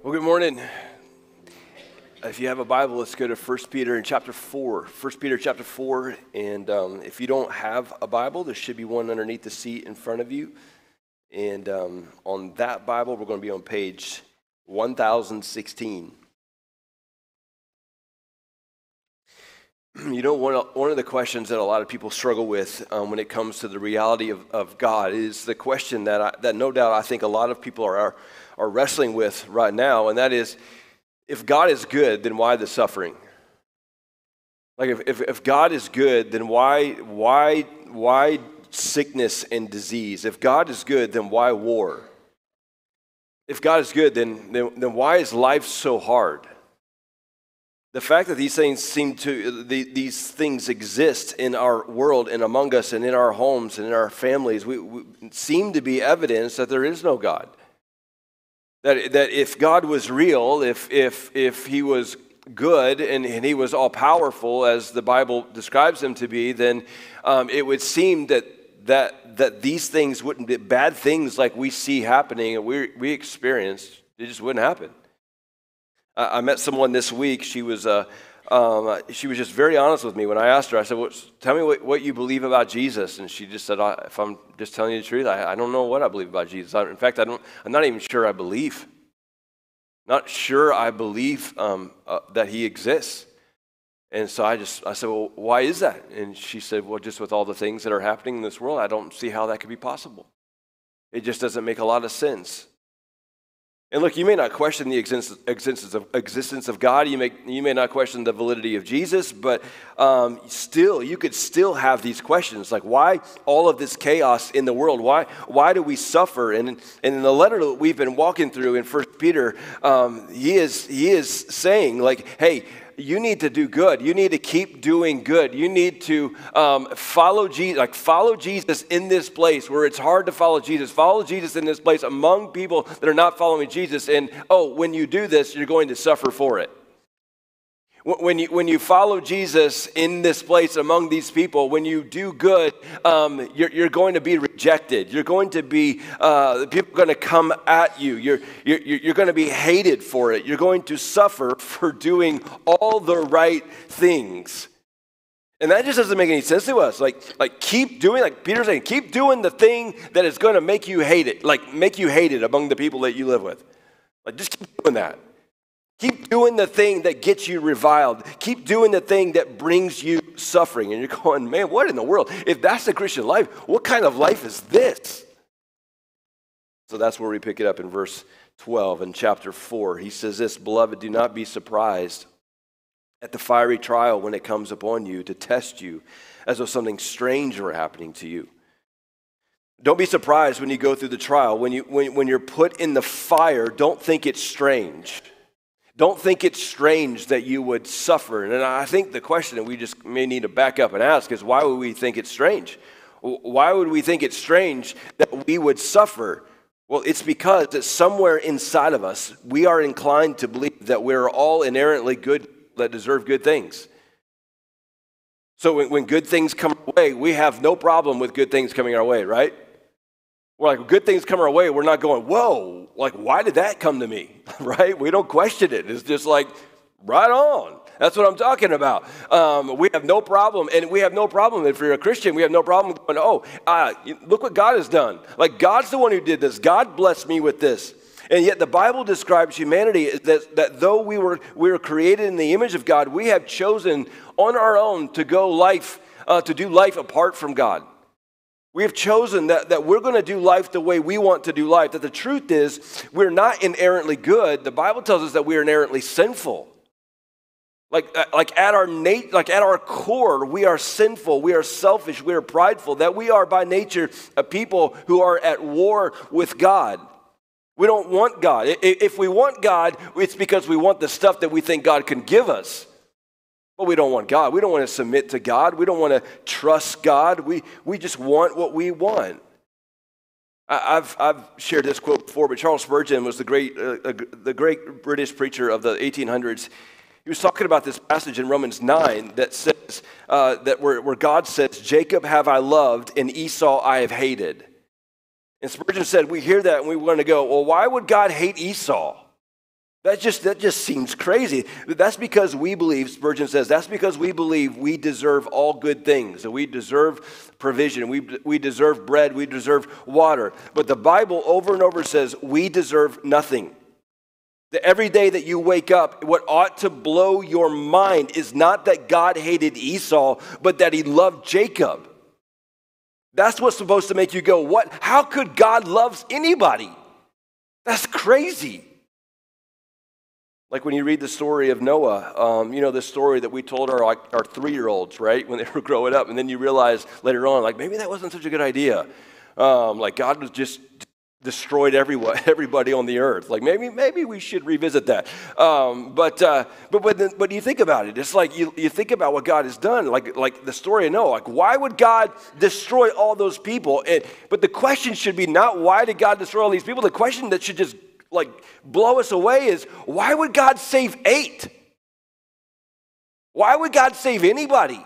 Well, good morning. If you have a Bible, let's go to 1 Peter in chapter 4. 1 Peter chapter 4, and if you don't have a Bible, there should be one underneath the seat in front of you. And on that Bible, we're going to be on page 1016. You know, one of the questions that a lot of people struggle with when it comes to the reality of God is the question that no doubt I think a lot of people are wrestling with right now, and that is, if God is good, then why the suffering? Like, if God is good, then why sickness and disease? If God is good, then why war? If God is good, then why is life so hard? The fact that these things exist in our world and among us and in our homes and in our families, we seem to be evidence that there is no God. That if God was real, if he was good and he was all powerful as the Bible describes him to be, then it would seem that these things wouldn't be bad things like we see happening and we experience. It just wouldn't happen. I met someone this week. She was just very honest with me when I asked her. I said, well, tell me what you believe about Jesus. And she just said, if I'm just telling you the truth, I don't know what I believe about Jesus. In fact, I'm not even sure I believe. Not sure I believe that he exists. And so I said, well, why is that? And she said, well, just with all the things that are happening in this world, I don't see how that could be possible. It just doesn't make a lot of sense. And look, you may not question the existence of God. You may not question the validity of Jesus, but you could still have these questions like, why all of this chaos in the world? Why do we suffer? And in the letter that we've been walking through in 1 Peter, he is saying like, hey, you need to do good. You need to keep doing good. You need to follow Jesus in this place where it's hard to follow Jesus. Follow Jesus in this place among people that are not following Jesus. And when you do this, you're going to suffer for it. When you follow Jesus in this place among these people, when you do good, you're going to be rejected. You're going to be people are going to come at you. You're going to be hated for it. You're going to suffer for doing all the right things. And that just doesn't make any sense to us. Like keep doing, like Peter's saying, keep doing the thing that is going to make you hate it. Like make you hated among the people that you live with. Like just keep doing that. Keep doing the thing that gets you reviled. Keep doing the thing that brings you suffering. And you're going, man, what in the world? If that's the Christian life, what kind of life is this? So that's where we pick it up in verse 12 in chapter 4. He says this, beloved, do not be surprised at the fiery trial when it comes upon you to test you as though something strange were happening to you. Don't be surprised when you go through the trial. When you're put in the fire, don't think it's strange. Don't think it's strange that you would suffer. And I think the question that we just may need to back up and ask is, why would we think it's strange? Why would we think it's strange that we would suffer? Well, it's because that somewhere inside of us, we are inclined to believe that we're all inherently good, that deserve good things. So when good things come our way, we have no problem with good things coming our way, right? We're like, good things come our way, we're not going, whoa, like, why did that come to me, right? We don't question it. It's just like, right on. That's what I'm talking about. We have no problem, and we have no problem, if you're a Christian, we have no problem going, look what God has done. Like, God's the one who did this. God blessed me with this. And yet the Bible describes humanity that though we were created in the image of God, we have chosen on our own to do life apart from God. We have chosen that we're going to do life the way we want to do life. That the truth is, we're not inherently good. The Bible tells us that we are inherently sinful. Like at our core, we are sinful. We are selfish. We are prideful. That we are by nature a people who are at war with God. We don't want God. If we want God, it's because we want the stuff that we think God can give us. But we don't want God. We don't want to submit to God. We don't want to trust God. We just want what we want. I've shared this quote before, but Charles Spurgeon was the great British preacher of the 1800s. He was talking about this passage in Romans 9 that says where God says, "Jacob have I loved, and Esau I have hated." And Spurgeon said, we hear that and we want to go, well, why would God hate Esau? That just seems crazy. That's because we believe, Spurgeon says, that's because we believe we deserve all good things. That we deserve provision. We deserve bread. We deserve water. But the Bible over and over says we deserve nothing. That every day that you wake up, what ought to blow your mind is not that God hated Esau, but that he loved Jacob. That's what's supposed to make you go, what? How could God love anybody? That's crazy. Like when you read the story of Noah, the story that we told our 3-year-olds, right, when they were growing up, and then you realize later on, like maybe that wasn't such a good idea. Like God was just destroyed everybody on the earth. Like maybe we should revisit that. But you think about it, it's like you think about what God has done, like the story of Noah. Like why would God destroy all those people? But the question should be not why did God destroy all these people. The question that should just like blow us away is why would God save 8? Why would God save anybody?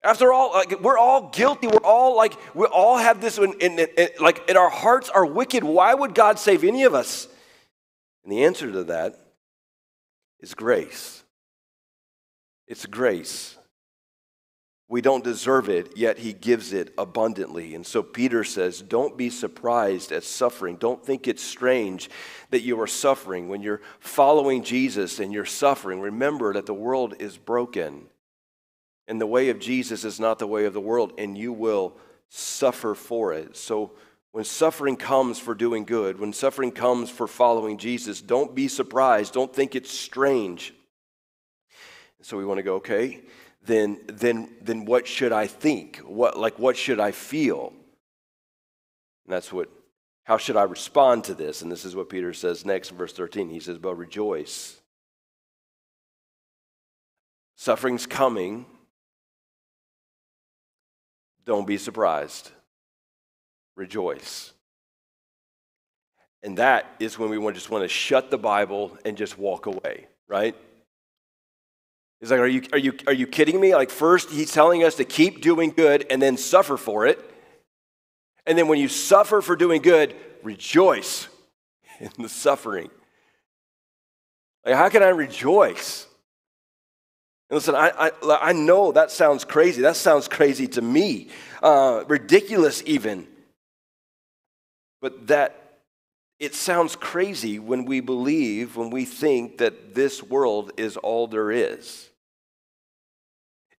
After all, like we're all guilty. We all have this in our hearts are wicked. Why would God save any of us? And the answer to that is grace. It's grace. We don't deserve it, yet he gives it abundantly. And so Peter says, don't be surprised at suffering. Don't think it's strange that you are suffering. When you're following Jesus and you're suffering, remember that the world is broken. And the way of Jesus is not the way of the world, and you will suffer for it. So when suffering comes for doing good, when suffering comes for following Jesus, don't be surprised. Don't think it's strange. So we want to go, okay, then what should I think? What should I feel? And how should I respond to this? And this is what Peter says next in verse 13. He says, but rejoice. Suffering's coming. Don't be surprised. Rejoice. And that is when we just want to shut the Bible and just walk away, right? He's like, are you kidding me? Like first he's telling us to keep doing good and then suffer for it. And then when you suffer for doing good, rejoice in the suffering. Like how can I rejoice? And listen, I know that sounds crazy. That sounds crazy to me. Ridiculous even. But it sounds crazy when we think that this world is all there is.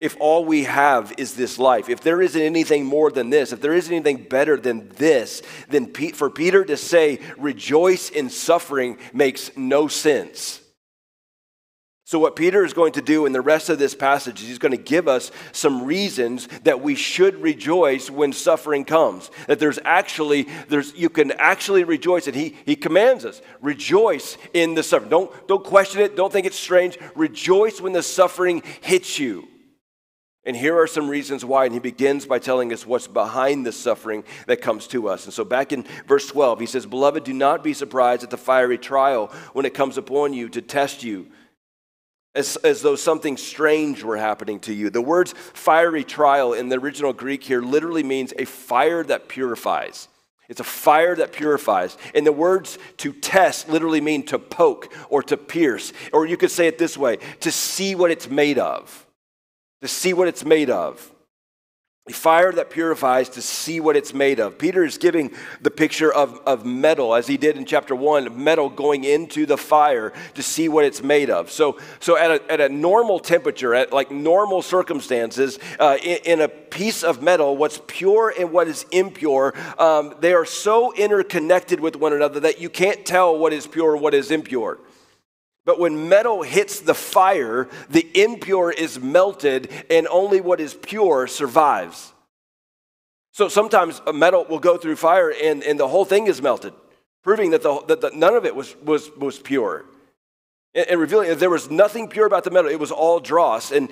If all we have is this life, if there isn't anything more than this, if there isn't anything better than this, then for Peter to say, rejoice in suffering makes no sense. So what Peter is going to do in the rest of this passage is he's going to give us some reasons that we should rejoice when suffering comes. That you can actually rejoice. And he commands us, rejoice in the suffering. Don't question it. Don't think it's strange. Rejoice when the suffering hits you. And here are some reasons why. And he begins by telling us what's behind the suffering that comes to us. And so back in verse 12, he says, beloved, do not be surprised at the fiery trial when it comes upon you to test you, as though something strange were happening to you. The words fiery trial in the original Greek here literally means a fire that purifies. It's a fire that purifies. And the words to test literally mean to poke or to pierce. Or you could say it this way, to see what it's made of. To see what it's made of. A fire that purifies to see what it's made of. Peter is giving the picture of metal, as he did in chapter 1, metal going into the fire to see what it's made of. So at a normal temperature, at like normal circumstances, in a piece of metal, what's pure and what is impure, they are so interconnected with one another that you can't tell what is pure and what is impure. But when metal hits the fire, the impure is melted and only what is pure survives. So sometimes a metal will go through fire and the whole thing is melted, proving that none of it was pure. And revealing that there was nothing pure about the metal. It was all dross. And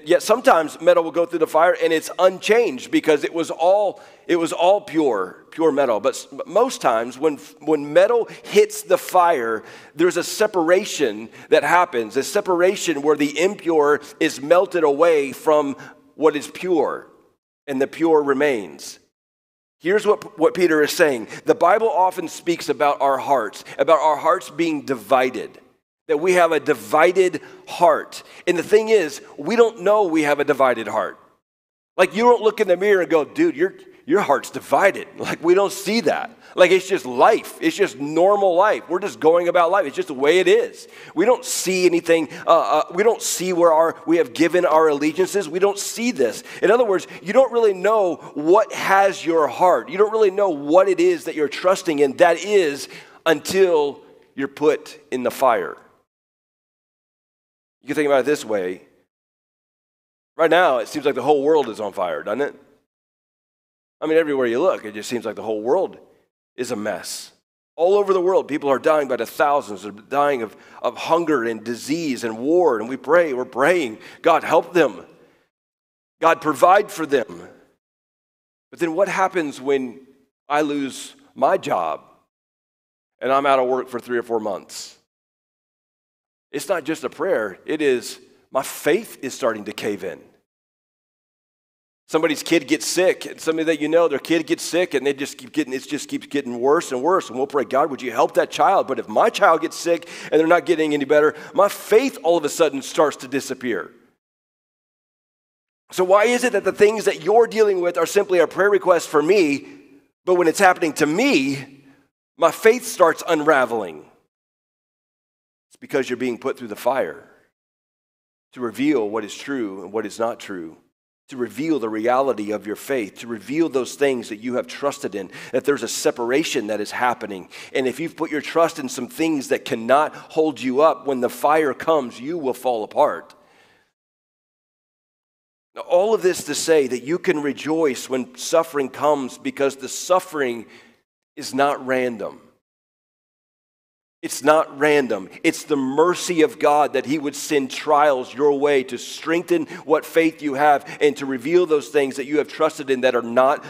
yet sometimes metal will go through the fire and it's unchanged because it was all pure metal. But most times when metal hits the fire, there's a separation that happens. A separation where the impure is melted away from what is pure and the pure remains. Here's what Peter is saying. The Bible often speaks about our hearts being divided, that we have a divided heart. And the thing is, we don't know we have a divided heart. Like, you don't look in the mirror and go, dude, your heart's divided. Like, we don't see that. Like, it's just life. It's just normal life. We're just going about life. It's just the way it is. We don't see anything. We don't see where we have given our allegiances. We don't see this. In other words, you don't really know what has your heart. You don't really know what it is that you're trusting in. That is until you're put in the fire. You can think about it this way. Right now, it seems like the whole world is on fire, doesn't it? I mean, everywhere you look, it just seems like the whole world is a mess. All over the world, people are dying by the thousands. They're dying of hunger and disease and war. And we're praying, God, help them. God, provide for them. But then what happens when I lose my job and I'm out of work for 3 or 4 months? It's not just a prayer. It is, my faith is starting to cave in. Somebody's kid gets sick, and somebody that you know, their kid gets sick, and it just keeps getting worse and worse. And we'll pray, God, would you help that child? But if my child gets sick and they're not getting any better, my faith all of a sudden starts to disappear. So why is it that the things that you're dealing with are simply a prayer request for me, but when it's happening to me, my faith starts unraveling? It's because you're being put through the fire to reveal what is true and what is not true, to reveal the reality of your faith, to reveal those things that you have trusted in, that there's a separation that is happening. And if you've put your trust in some things that cannot hold you up, when the fire comes, you will fall apart. Now, all of this to say that you can rejoice when suffering comes, because the suffering is not random. It's not random. It's the mercy of God that he would send trials your way to strengthen what faith you have and to reveal those things that you have trusted in that are not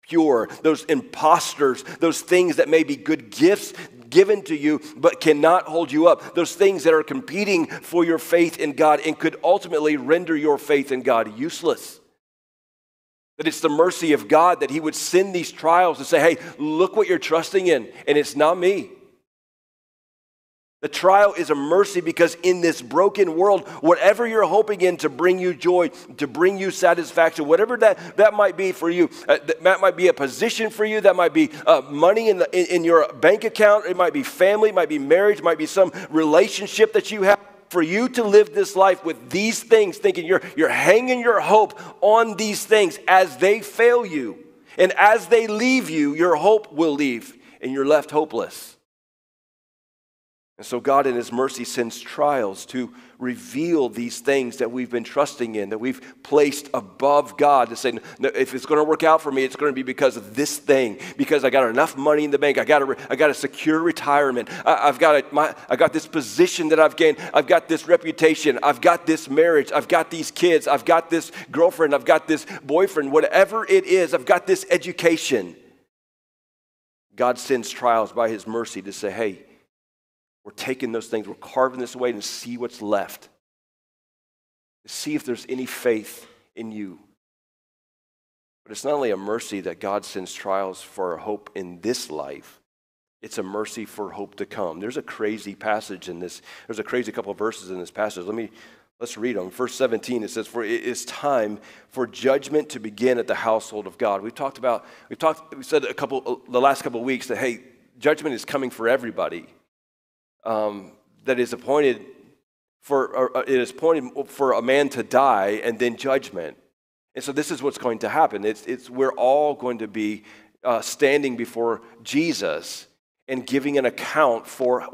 pure, those imposters, those things that may be good gifts given to you but cannot hold you up, those things that are competing for your faith in God and could ultimately render your faith in God useless. That it's the mercy of God that he would send these trials to say, hey, look what you're trusting in, and it's not me. The trial is a mercy because in this broken world, whatever you're hoping in to bring you joy, to bring you satisfaction, whatever that might be for you, that might be a position for you, that might be money in your bank account, it might be family, it might be marriage, it might be some relationship that you have. For you to live this life with these things, thinking you're hanging your hope on these things, as they fail you and as they leave you, your hope will leave and you're left hopeless. And so God in his mercy sends trials to reveal these things that we've been trusting in, that we've placed above God, to say, no, if it's going to work out for me, it's going to be because of this thing, because I got enough money in the bank, I got a secure retirement, I got this position that I've gained, I've got this reputation, I've got this marriage, I've got these kids, I've got this girlfriend, I've got this boyfriend, whatever it is, I've got this education. God sends trials by his mercy to say, hey, we're taking those things, we're carving this away and see what's left. To see if there's any faith in you. But it's not only a mercy that God sends trials for hope in this life, it's a mercy for hope to come. There's a crazy passage in this. There's a crazy couple of verses in this passage. Let's read them. Verse 17, it says, for it is time for judgment to begin at the household of God. We said the last couple of weeks that, hey, judgment is coming for everybody. That is appointed for a man to die and then judgment. And so this is what's going to happen. We're all going to be standing before Jesus and giving an account for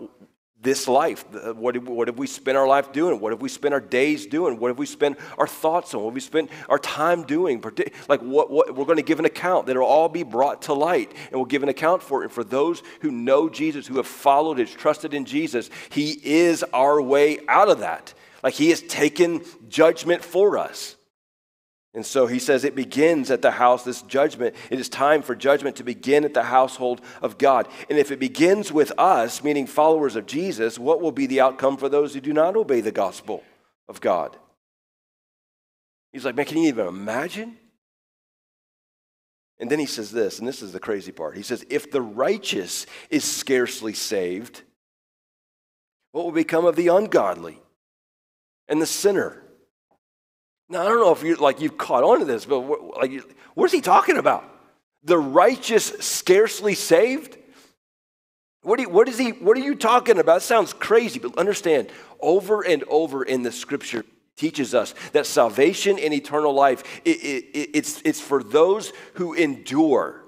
this life. What have we spent our life doing? What have we spent our days doing? What have we spent our thoughts on? What have we spent our time doing? Like what we're going to give an account that will all be brought to light, and we'll give an account for it. And for those who know Jesus, who have followed and trusted in Jesus, he is our way out of that. Like he has taken judgment for us. And so he says it begins at the house, this judgment. It is time for judgment to begin at the household of God. And if it begins with us, meaning followers of Jesus, what will be the outcome for those who do not obey the gospel of God? He's like, man, can you even imagine? And then he says this, and this is the crazy part. He says, if the righteous is scarcely saved, what will become of the ungodly and the sinner? Now, I don't know if you've caught on to this, but what's he talking about? The righteous scarcely saved? What are you talking about? It sounds crazy, but understand, over and over in the scripture teaches us that salvation and eternal life, it's for those who endure.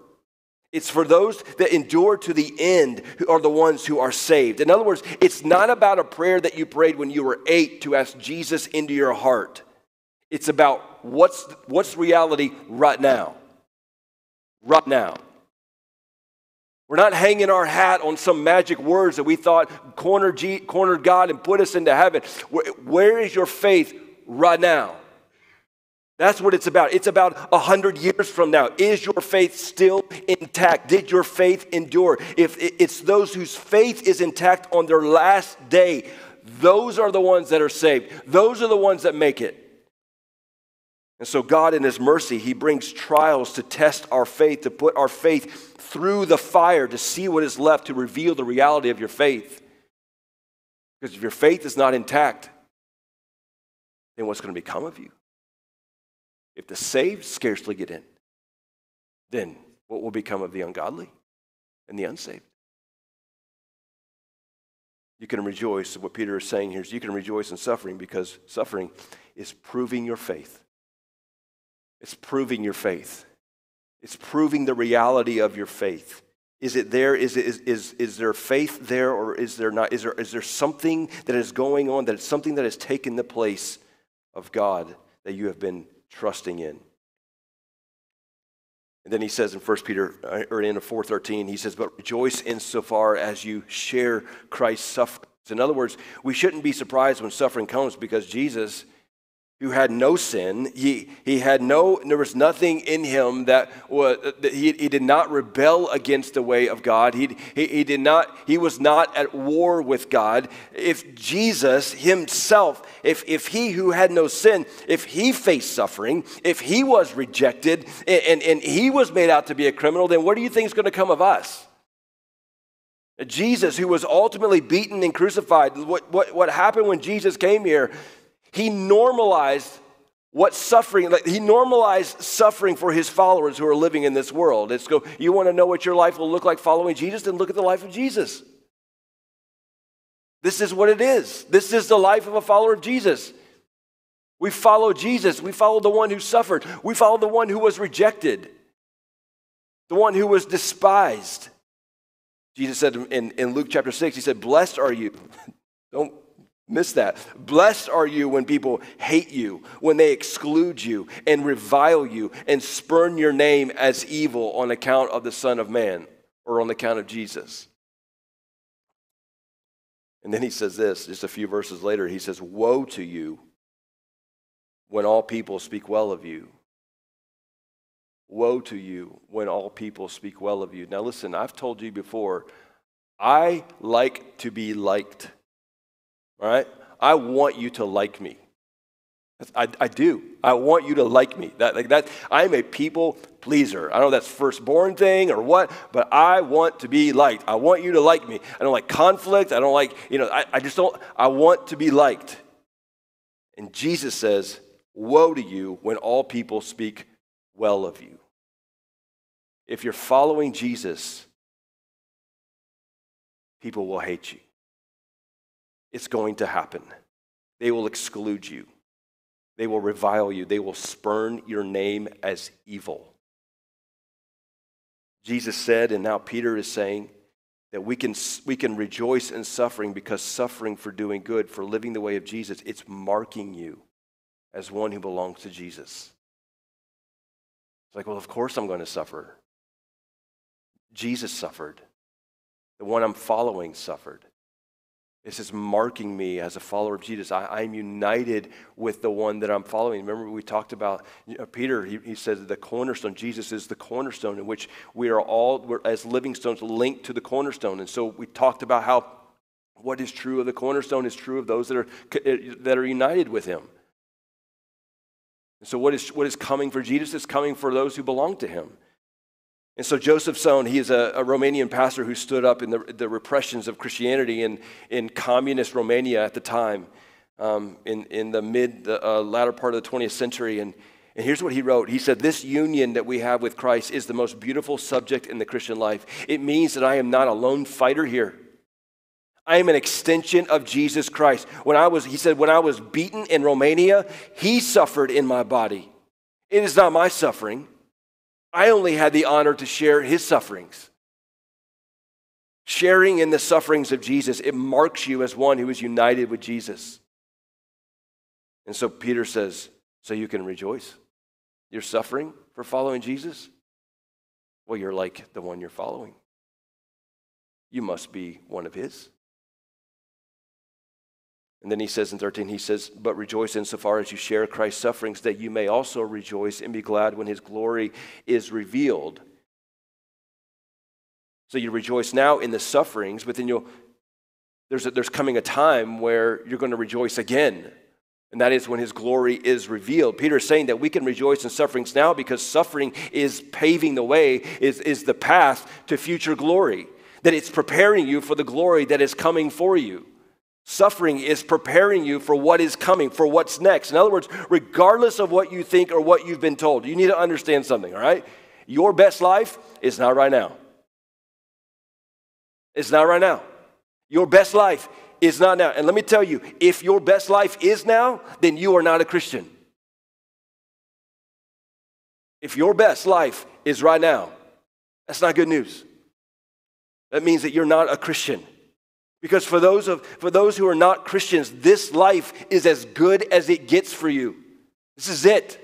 It's for those that endure to the end who are the ones who are saved. In other words, it's not about a prayer that you prayed when you were 8 to ask Jesus into your heart. It's about what's reality right now. Right now. We're not hanging our hat on some magic words that we thought cornered God and put us into heaven. Where is your faith right now? That's what it's about. It's about 100 years from now. Is your faith still intact? Did your faith endure? If it's those whose faith is intact on their last day, those are the ones that are saved. Those are the ones that make it. And so God in his mercy, he brings trials to test our faith, to put our faith through the fire, to see what is left, to reveal the reality of your faith. Because if your faith is not intact, then what's going to become of you? If the saved scarcely get in, then what will become of the ungodly and the unsaved? You can rejoice. What Peter is saying here is you can rejoice in suffering because suffering is proving your faith. It's proving your faith. It's proving the reality of your faith. Is it there? Is there faith there, or is there not? Is there something that is going on, that is something that has taken the place of God that you have been trusting in? And then he says in 1 Peter, or in 4:13, he says, but rejoice insofar as you share Christ's sufferings. In other words, we shouldn't be surprised when suffering comes, because Jesus, who had no sin, there was nothing in him that he did not rebel against the way of God. He was not at war with God. If Jesus himself, if he who had no sin, if he faced suffering, if he was rejected and he was made out to be a criminal, then what do you think is going to come of us? Jesus, who was ultimately beaten and crucified, what happened when Jesus came here? He normalized he normalized suffering for his followers who are living in this world. You want to know what your life will look like following Jesus? Then look at the life of Jesus. This is what it is. This is the life of a follower of Jesus. We follow Jesus. We follow the one who suffered. We follow the one who was rejected, the one who was despised. Jesus said in Luke chapter 6, he said, blessed are you. Don't miss that. Blessed are you when people hate you, when they exclude you and revile you and spurn your name as evil on account of the Son of Man, or on account of Jesus. And then he says this, just a few verses later, he says, woe to you when all people speak well of you. Woe to you when all people speak well of you. Now listen, I've told you before, I like to be liked. All right? I want you to like me. I do. I want you to like me. I'm a people pleaser. I don't know if that's firstborn thing or what, but I want to be liked. I want you to like me. I don't like conflict. I don't like, I want to be liked. And Jesus says, woe to you when all people speak well of you. If you're following Jesus, people will hate you. It's going to happen. They will exclude you. They will revile you. They will spurn your name as evil. Jesus said, and now Peter is saying, that we can rejoice in suffering, because suffering for doing good, for living the way of Jesus, it's marking you as one who belongs to Jesus. It's like, well, of course I'm going to suffer. Jesus suffered. The one I'm following suffered. This is marking me as a follower of Jesus. I'm united with the one that I'm following. Remember we talked about Peter, he said the cornerstone. Jesus is the cornerstone in which we're as living stones linked to the cornerstone. And so we talked about how what is true of the cornerstone is true of those that are united with him. And so what is coming for Jesus is coming for those who belong to him. And so Joseph Tson, he is a Romanian pastor who stood up in the repressions of Christianity in communist Romania at the time, in the latter part of the 20th century. And here's what he wrote. He said, "This union that we have with Christ is the most beautiful subject in the Christian life. It means that I am not a lone fighter here. I am an extension of Jesus Christ. He said, when I was beaten in Romania, he suffered in my body. It is not my suffering. I only had the honor to share his sufferings." Sharing in the sufferings of Jesus, it marks you as one who is united with Jesus. And so Peter says, so you can rejoice. You're suffering for following Jesus? Well, you're like the one you're following. You must be one of his. And then he says in 13, he says, "But rejoice insofar as you share Christ's sufferings, that you may also rejoice and be glad when his glory is revealed." So you rejoice now in the sufferings, but then there's coming a time where you're going to rejoice again. And that is when his glory is revealed. Peter is saying that we can rejoice in sufferings now because suffering is paving the way, is the path to future glory. That it's preparing you for the glory that is coming for you. Suffering is preparing you for what is coming, for what's next. In other words, regardless of what you think or what you've been told, you need to understand something, all right? Your best life is not right now. It's not right now. Your best life is not now. And let me tell you, if your best life is now, then you are not a Christian. If your best life is right now, that's not good news. That means that you're not a Christian. Because for those who are not Christians, this life is as good as it gets for you. This is it.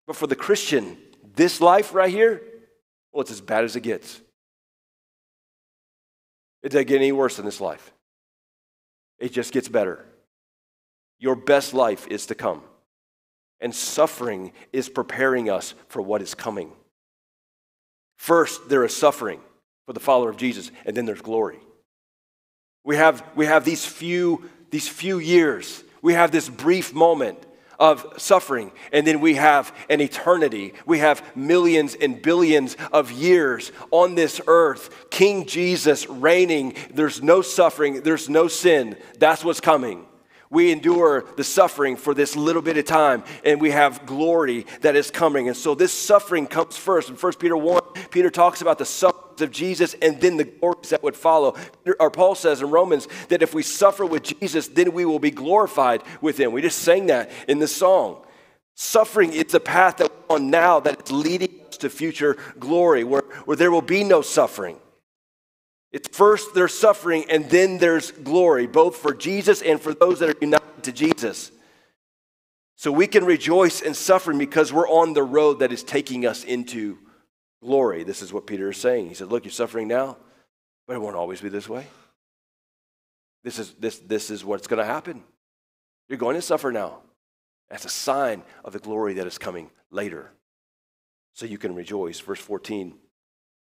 But for the Christian, this life right here, well, it's as bad as it gets. It doesn't get any worse than this life. It just gets better. Your best life is to come. And suffering is preparing us for what is coming. First, there is suffering for the follower of Jesus, and then there's glory. We have these few years. We have this brief moment of suffering, and then we have an eternity. We have millions and billions of years on this earth. King Jesus reigning. There's no suffering. There's no sin. That's what's coming. We endure the suffering for this little bit of time, and we have glory that is coming. And so this suffering comes first. In 1 Peter 1, Peter talks about the sufferings of Jesus and then the glories that would follow. Or Paul says in Romans that if we suffer with Jesus, then we will be glorified with him. We just sang that in the song. Suffering is the path that we're on now that is leading us to future glory, where there will be no suffering. It's first there's suffering and then there's glory, both for Jesus and for those that are united to Jesus. So we can rejoice in suffering because we're on the road that is taking us into glory. This is what Peter is saying. He said, look, you're suffering now, but it won't always be this way. This is what's going to happen. You're going to suffer now. That's a sign of the glory that is coming later. So you can rejoice. Verse 14.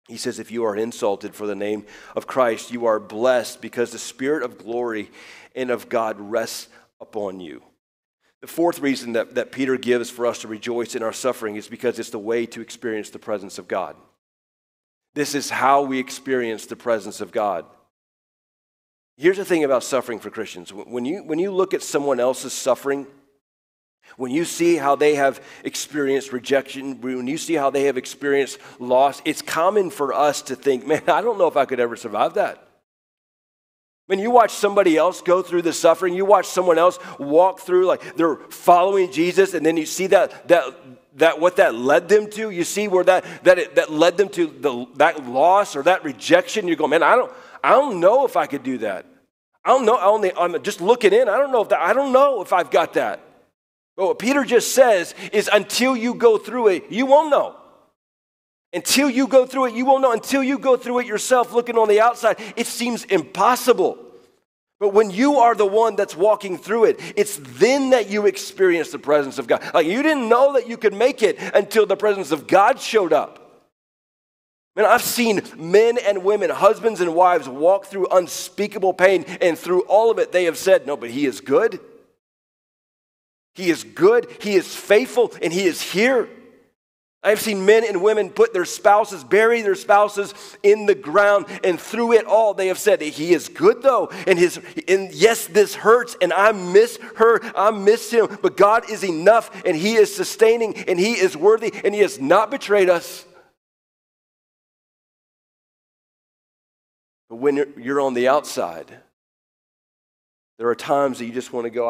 He says, if you are insulted for the name of Christ, you are blessed because the Spirit of glory and of God rests upon you. The fourth reason that Peter gives for us to rejoice in our suffering is because it's the way to experience the presence of God. This is how we experience the presence of God. Here's the thing about suffering for Christians. When you look at someone else's suffering, when you see how they have experienced rejection, when you see how they have experienced loss, it's common for us to think, man, I don't know if I could ever survive that. When you watch somebody else go through the suffering, you watch someone else walk through, like they're following Jesus, and then you see that what that led them to, you see where that led them to that loss or that rejection. You go, man, I don't know if I could do that. I don't know. I'm just looking in. I don't know if I've got that. But what Peter just says is until you go through it, you won't know. Until you go through it, you won't know. Until you go through it yourself, looking on the outside, it seems impossible. But when you are the one that's walking through it, it's then that you experience the presence of God. Like you didn't know that you could make it until the presence of God showed up. Man, I've seen men and women, husbands and wives walk through unspeakable pain, and through all of it, they have said, no, but he is good. He is good, he is faithful, and he is here. I've seen men and women bury their spouses in the ground, and through it all, they have said, he is good though, and yes, this hurts, and I miss her, I miss him, but God is enough, and he is sustaining, and he is worthy, and he has not betrayed us. But when you're on the outside, there are times that you just want to go,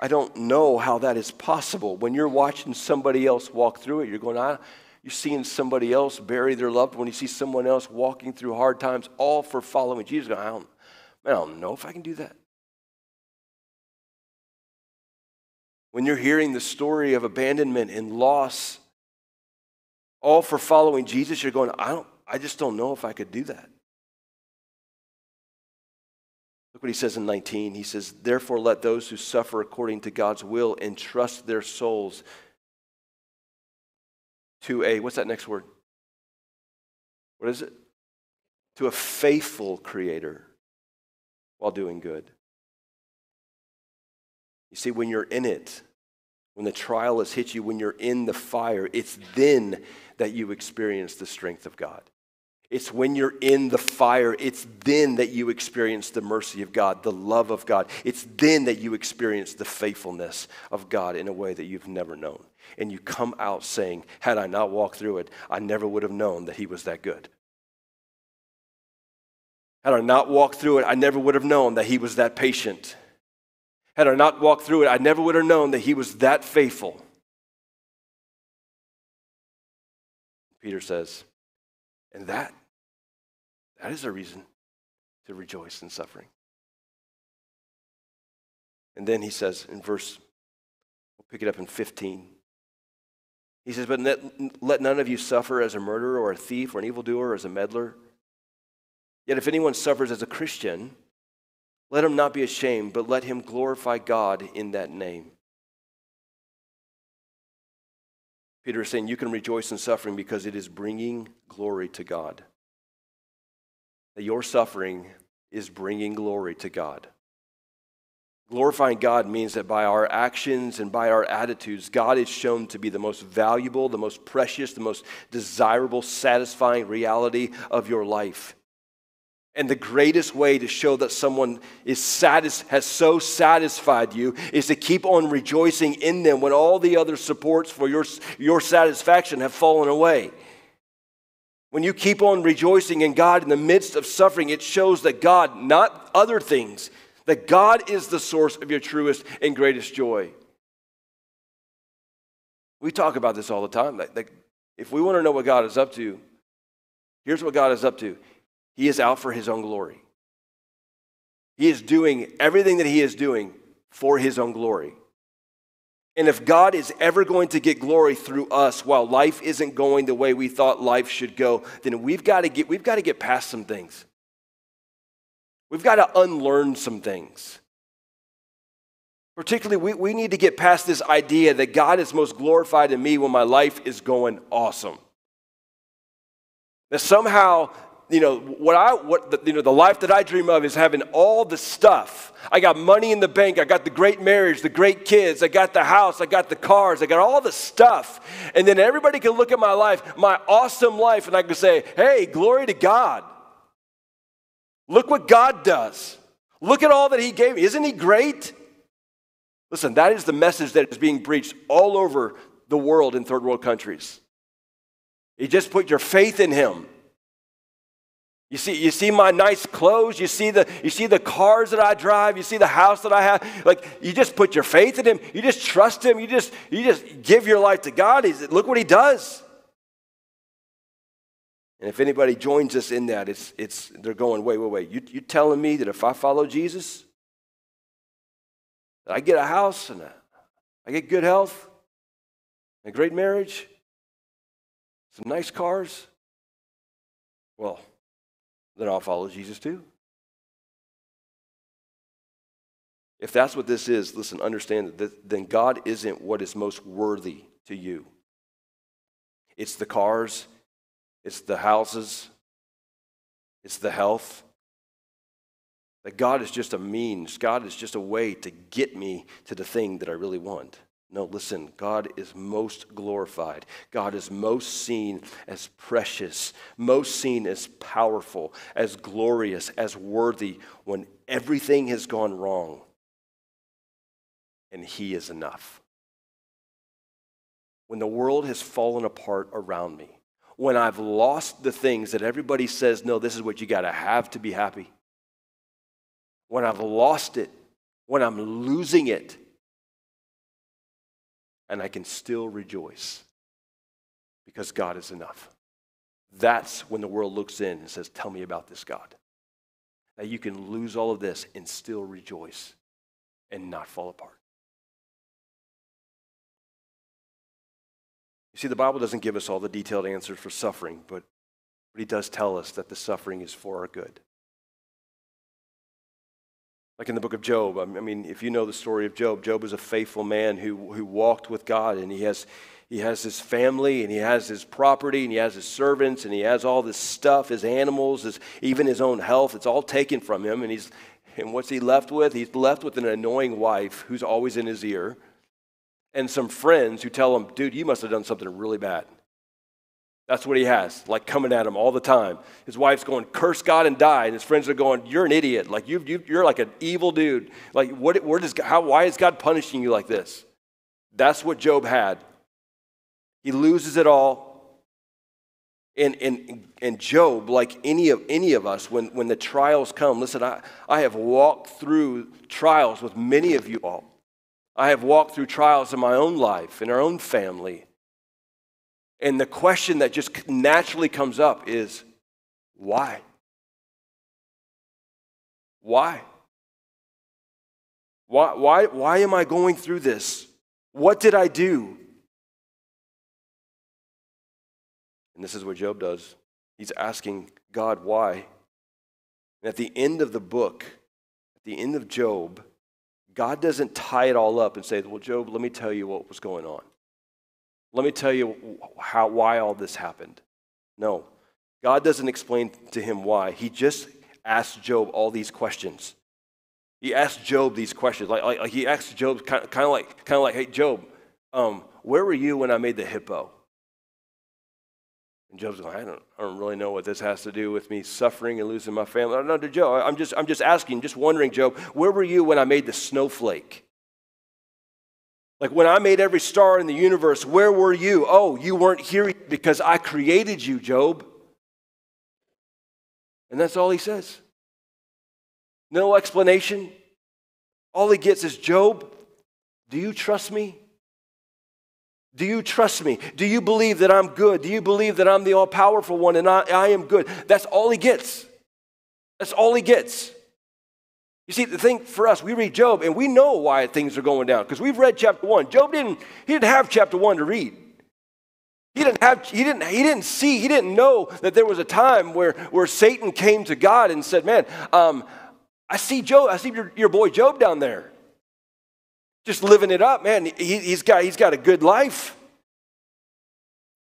I don't know how that is possible. When you're watching somebody else walk through it, you're going, you're seeing somebody else bury their loved one. You see someone else walking through hard times, all for following Jesus. I don't know if I can do that. When you're hearing the story of abandonment and loss, all for following Jesus, you're going, I just don't know if I could do that. Look what he says in 19. He says, therefore let those who suffer according to God's will entrust their souls to what's that next word? What is it? To a faithful Creator while doing good. You see, when you're in it, when the trial has hit you, when you're in the fire, it's then that you experience the strength of God. It's when you're in the fire, it's then that you experience the mercy of God, the love of God. It's then that you experience the faithfulness of God in a way that you've never known. And you come out saying, had I not walked through it, I never would have known that he was that good. Had I not walked through it, I never would have known that he was that patient. Had I not walked through it, I never would have known that he was that faithful. Peter says, and that is a reason to rejoice in suffering. And then he says in we'll pick it up in 15. He says, but let none of you suffer as a murderer or a thief or an evildoer or as a meddler. Yet if anyone suffers as a Christian, let him not be ashamed, but let him glorify God in that name. Peter is saying you can rejoice in suffering because it is bringing glory to God. That your suffering is bringing glory to God. Glorifying God means that by our actions and by our attitudes, God is shown to be the most valuable, the most precious, the most desirable, satisfying reality of your life. And the greatest way to show that someone has so satisfied you is to keep on rejoicing in them when all the other supports for your satisfaction have fallen away. When you keep on rejoicing in God in the midst of suffering, it shows that God, not other things, that God is the source of your truest and greatest joy. We talk about this all the time. Like if we want to know what God is up to, here's what God is up to. He is out for his own glory. He is doing everything that he is doing for his own glory. And if God is ever going to get glory through us while life isn't going the way we thought life should go, then we've got to get past some things. We've got to unlearn some things. Particularly, we need to get past this idea that God is most glorified in me when my life is going awesome. That somehow, the life that I dream of is having all the stuff. I got money in the bank. I got the great marriage, the great kids. I got the house. I got the cars. I got all the stuff. And then everybody can look at my life, my awesome life, and I can say, hey, glory to God. Look what God does. Look at all that he gave me. Isn't he great? Listen, that is the message that is being preached all over the world in third world countries. You just put your faith in him. You see my nice clothes, you see the cars that I drive, you see the house that I have. Like, you just put your faith in him, you just trust him, you just give your life to God. Look what he does. And if anybody joins us in that, they're going, wait. You telling me that if I follow Jesus, that I get a house and I get good health, a great marriage, some nice cars? Well, then I'll follow Jesus too. If that's what this is, listen, understand that then God isn't what is most worthy to you. It's the cars, it's the houses, it's the health. That God is just a means. God is just a way to get me to the thing that I really want. No, listen, God is most glorified. God is most seen as precious, most seen as powerful, as glorious, as worthy when everything has gone wrong. And he is enough. When the world has fallen apart around me, when I've lost the things that everybody says, no, this is what you got to have to be happy. When I've lost it, when I'm losing it, and I can still rejoice because God is enough. That's when the world looks in and says, tell me about this God. That you can lose all of this and still rejoice and not fall apart. You see, the Bible doesn't give us all the detailed answers for suffering, but he does tell us that the suffering is for our good. Like in the book of Job, I mean, if you know the story of Job, Job is a faithful man who walked with God, and he has his family, and he has his property, and he has his servants, and he has all this stuff, his animals, even his own health. It's all taken from him, and what's he left with? He's left with an annoying wife who's always in his ear, and some friends who tell him, dude, you must have done something really bad. That's what he has, like coming at him all the time. His wife's going, curse God and die. And his friends are going, you're an idiot. Like you're like an evil dude. Like why is God punishing you like this? That's what Job had. He loses it all. And Job, like any of us, when the trials come, listen, I have walked through trials with many of you all. I have walked through trials in my own life, in our own family. And the question that just naturally comes up is, why? Why? Why am I going through this? What did I do? And this is what Job does. He's asking God why. And at the end of the book, at the end of Job, God doesn't tie it all up and say, well, Job, let me tell you what was going on. Let me tell you why all this happened. No, God doesn't explain to him why. He just asked Job all these questions. He asked Job these questions. Like he asked Job kind of like, hey, Job, where were you when I made the hippo? And Job's going, I don't really know what this has to do with me suffering and losing my family. No, Job, I'm just asking, just wondering, Job, where were you when I made the snowflake? Like when I made every star in the universe, where were you? Oh, you weren't here because I created you, Job. And that's all he says. No explanation. All he gets is, Job, do you trust me? Do you trust me? Do you believe that I'm good? Do you believe that I'm the all-powerful one and I am good? That's all he gets. That's all he gets. You see, the thing for us, we read Job, and we know why things are going down, because we've read chapter 1. Job didn't have chapter 1 to read. He didn't know that there was a time where Satan came to God and said, man, I see your boy Job down there. Just living it up, man. He's got a good life.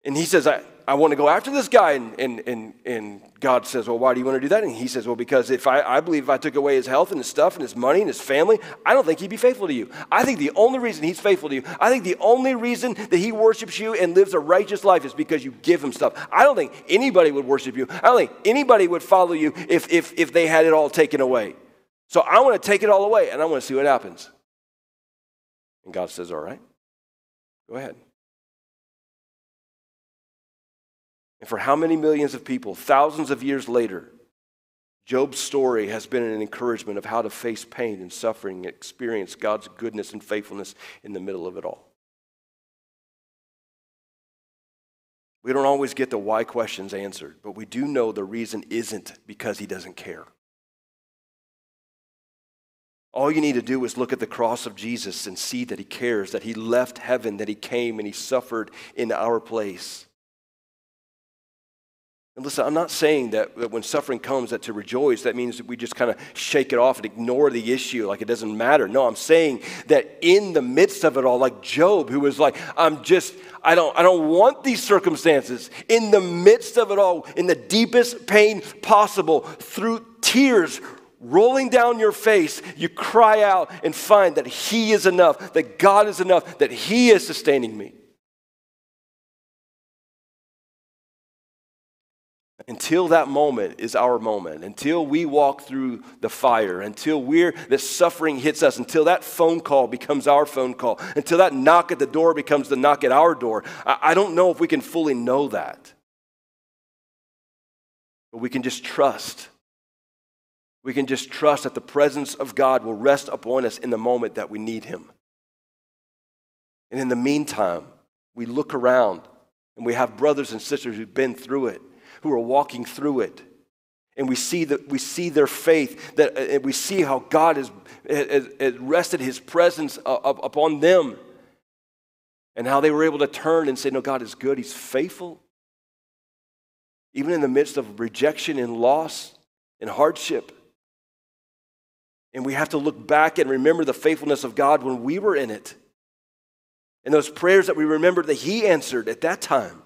And he says, I want to go after this guy. And God says, well, why do you want to do that? And he says, well, because I believe if I took away his health and his stuff and his money and his family, I don't think he'd be faithful to you. I think the only reason he's faithful to you, I think the only reason that he worships you and lives a righteous life is because you give him stuff. I don't think anybody would worship you. I don't think anybody would follow you if they had it all taken away. So I want to take it all away, and I want to see what happens. And God says, all right, go ahead. And for how many millions of people, thousands of years later, Job's story has been an encouragement of how to face pain and suffering and experience God's goodness and faithfulness in the middle of it all. We don't always get the why questions answered, but we do know the reason isn't because he doesn't care. All you need to do is look at the cross of Jesus and see that he cares, that he left heaven, that he came and he suffered in our place. And listen, I'm not saying that when suffering comes that to rejoice, that means that we just kind of shake it off and ignore the issue like it doesn't matter. No, I'm saying that in the midst of it all, like Job, who was like, I don't want these circumstances. In the midst of it all, in the deepest pain possible, through tears rolling down your face, you cry out and find that He is enough, that God is enough, that He is sustaining me. Until that moment is our moment, until we walk through the fire, until the suffering hits us, until that phone call becomes our phone call, until that knock at the door becomes the knock at our door. I don't know if we can fully know that. But we can just trust. We can just trust that the presence of God will rest upon us in the moment that we need Him. And in the meantime, we look around and we have brothers and sisters who've been through it, who are walking through it. And we see their faith, that we see how God has rested His presence upon them, and how they were able to turn and say, no, God is good, He's faithful. Even in the midst of rejection and loss and hardship. And we have to look back and remember the faithfulness of God when we were in it. And those prayers that we remember that He answered at that time.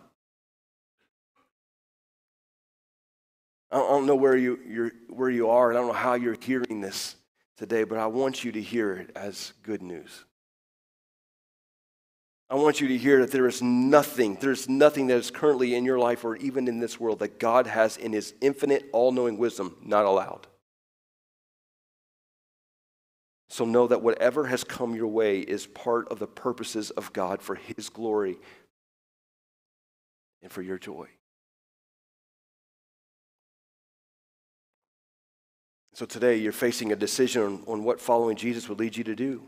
I don't know where you are, and I don't know how you're hearing this today, but I want you to hear it as good news. I want you to hear that there's nothing that is currently in your life or even in this world that God has in His infinite, all-knowing wisdom not allowed. So know that whatever has come your way is part of the purposes of God for His glory and for your joy. So today you're facing a decision on what following Jesus would lead you to do.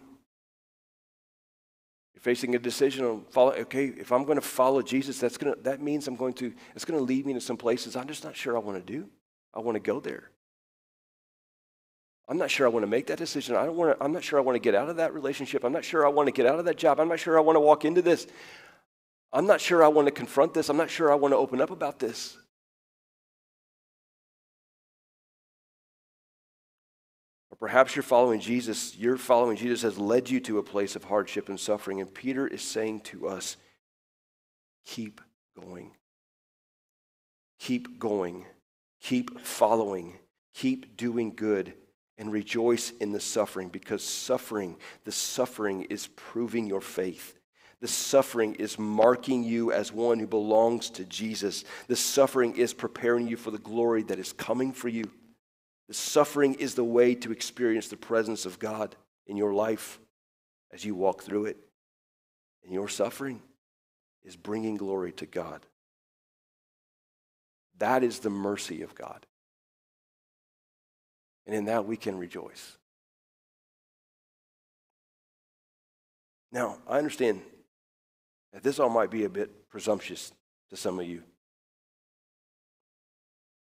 You're facing a decision on if I'm going to follow Jesus, that means it's going to lead me to some places I'm just not sure I want to do. I want to go there. I'm not sure I want to make that decision. I'm not sure I want to get out of that relationship. I'm not sure I want to get out of that job. I'm not sure I want to walk into this. I'm not sure I want to confront this. I'm not sure I want to open up about this. Perhaps you're following Jesus has led you to a place of hardship and suffering. And Peter is saying to us, keep going. Keep going. Keep following. Keep doing good. And rejoice in the suffering, because the suffering is proving your faith. The suffering is marking you as one who belongs to Jesus. The suffering is preparing you for the glory that is coming for you. The suffering is the way to experience the presence of God in your life as you walk through it. And your suffering is bringing glory to God. That is the mercy of God. And in that we can rejoice. Now, I understand that this all might be a bit presumptuous to some of you.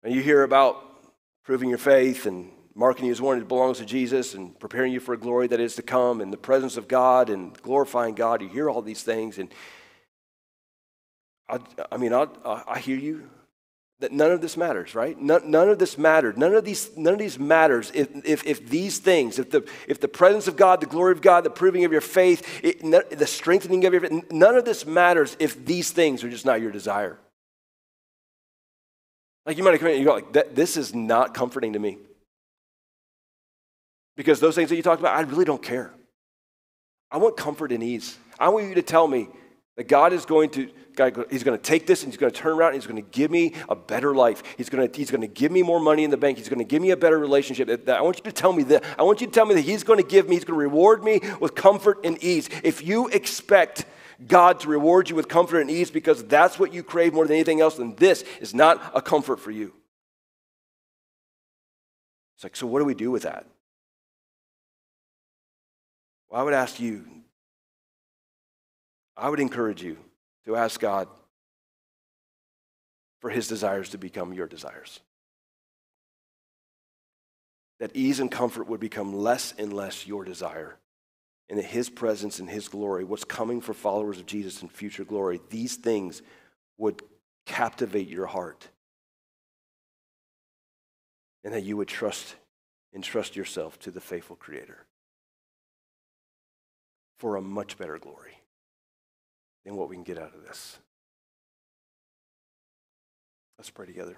And you hear about proving your faith and marking you as one who belongs to Jesus and preparing you for a glory that is to come and the presence of God and glorifying God. You hear all these things, and I hear you that none of this matters, right? None of this matters. None of these matters if these things, if the presence of God, the glory of God, the proving of your faith, the strengthening of your faith, none of this matters if these things are just not your desire. Like you might have come in and you go like, this is not comforting to me. Because those things that you talked about, I really don't care. I want comfort and ease. I want you to tell me that God is going to take this and He's going to turn around and He's going to give me a better life. He's going to give me more money in the bank. He's going to give me a better relationship. I want you to tell me that. I want you to tell me that He's going to reward me with comfort and ease. If you expect God to reward you with comfort and ease because that's what you crave more than anything else, then this is not a comfort for you. It's like, so what do we do with that? Well, I would encourage you to ask God for His desires to become your desires. That ease and comfort would become less and less your desire. And that His presence and His glory, what's coming for followers of Jesus in future glory, these things would captivate your heart. And that you would entrust yourself to the faithful Creator for a much better glory than what we can get out of this. Let's pray together.